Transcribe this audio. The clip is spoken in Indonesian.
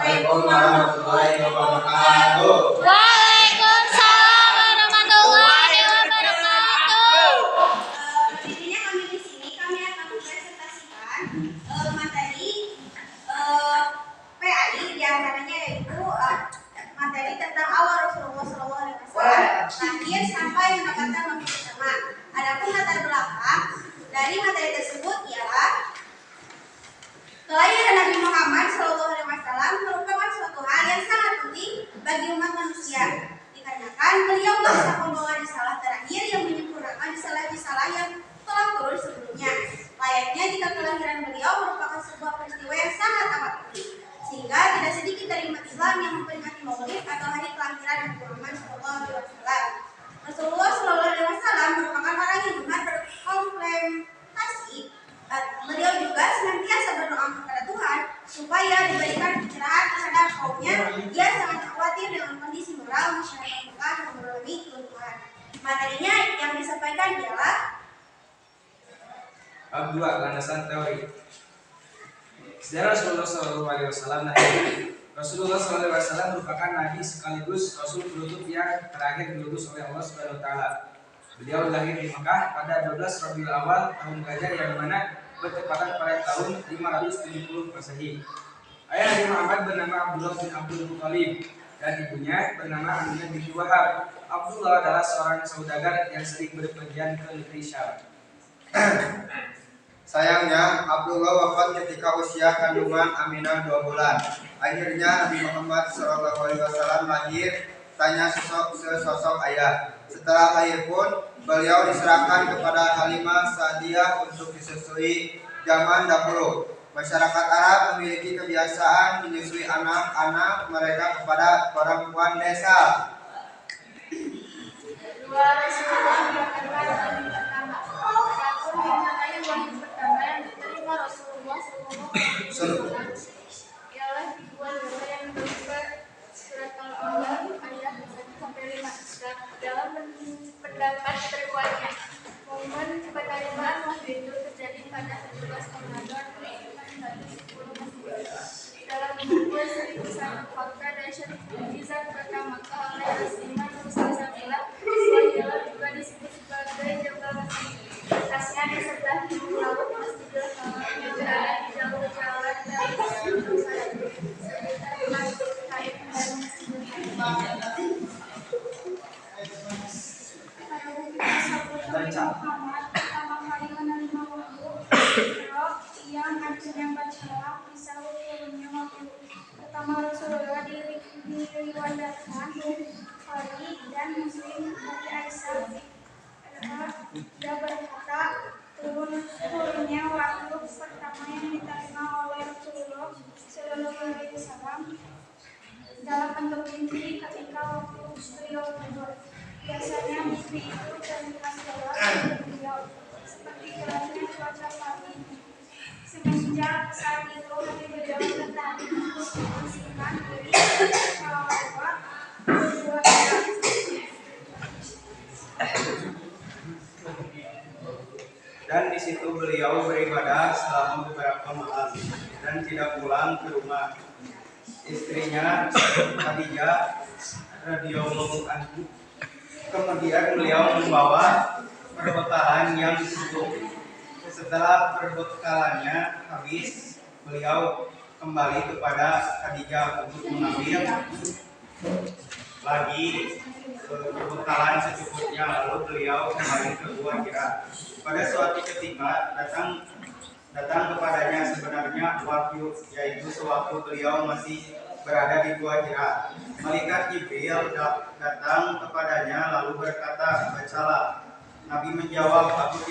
Assalamualaikum warahmatullahi wabarakatuh. Waalaikumsalam warahmatullahi wabarakatuh. Intinya kami di sini akan mempresentasikan materi PAI, diantaranya yaitu materi tentang awal Rasulullah SAW lahir sampai mendapatkan wahyu pertama. Adapun latar belakang dari materi tersebut ialah kelahiran Nabi Muhammad SAW merupakan suatu hal yang sangat penting bagi umat manusia, dikarenakan beliau bisa membawa risalah terakhir yang menyempurnakan risalah-risalah yang telah turun sebelumnya. Layaknya jika kelahiran beliau merupakan sebuah peristiwa yang sangat amat penting, sehingga tidak sedikit dari umat Islam yang memperingati Maulid atau hari kelahiran Nabi Muhammad SAW. Rasulullah SAW merupakan orang yang gemar berkontemplasi. Beliau juga senantiasa berdoa kepada Tuhan supaya diberikan pencerahan terhadap kaumnya. Dia sangat khawatir dengan kondisi moral masyarakat Mekah yang mengalami kelumpuhan. Materinya yang disampaikan ialah Bab 2, landasan teori. Sejarah Rasulullah SAW. Rasulullah SAW merupakan nabi sekaligus rasul penutup yang terakhir diutus oleh Allah Subhanahu wa taala. Beliau lahir di Mekah pada 12 Rabiul Awal tahun Gajah yang mana bertepatan pada tahun 570 Masehi. Ayah Nabi Muhammad bernama Abdullah bin Abdul Muthalib dan ibunya bernama Aminah binti Wahab. Abdullah adalah seorang saudagar yang sering berpergian ke negeri Syam. Sayangnya, Abdullah wafat ketika usia kandungan Aminah 2 bulan. Akhirnya Nabi Muhammad SAW lahir tanya sesosok ayah. Setelah lahir pun, beliau diserahkan kepada Halimah Sa'diyah untuk disusui. Zaman dahulu, masyarakat Arab memiliki kebiasaan menyusui anak-anak mereka kepada perempuan desa. Dua Rasulullah merupakan wahyu pertama. Adapun diantaranya wahyu pertama yang diterima Rasulullah SAW ialah dua doa yang berupa surat Al-Anfal ayat 1-5. Dalam pendapat berikutnya, momen penerimaan wahyu itu terjadi pada 17 Ramadan 1410. Dalam buku 1001 fakta dan syarif mukjizat pertama oleh Rasulullah SAW, Wahyalah juga disebut sebagai Jabal Masjid. Atasnya di sebelah timur laut Masjidil Haram yang berada di jalur jalan dari Yerusalem sekitar Masjid Taif dan Masjidil Haram. Muhammad pertama kali menerima wahyu yang artinya bacalah bisa turunnya wahyu pertama Rasulullah diriwayatkan Bukhari dan Muslim dari Aisyah. Dia berkata, turunnya wahyu pertama yang diterima oleh Rasulullah SAW dalam bentuk mimpi ketika waktu beliau tidur. Biasanya mimpi itu terlihat jelas bagi beliau, seperti kerasnya cuaca pagi. Semenjak saat itu, Nabi beliau tertarik untuk membersihkan diri lewat berdua rakaat. Dan di situ beliau beribadah selama beberapa malam dan tidak pulang ke rumah. Istrinya Khadijah radhiyallahu anha kemudian beliau membawa perbekalan yang cukup. Setelah perbekalannya habis, beliau kembali kepada Khadijah untuk mengambil lagi perbekalan secukupnya, lalu beliau kembali ke Gua Hira. Pada suatu ketika datang kepadanya sebenarnya wahyu, yaitu sewaktu beliau masih berada di Gua Hira. Malaikat Jibril datang kepadanya lalu berkata, "Bacalah." Nabi menjawab, "Aku tidak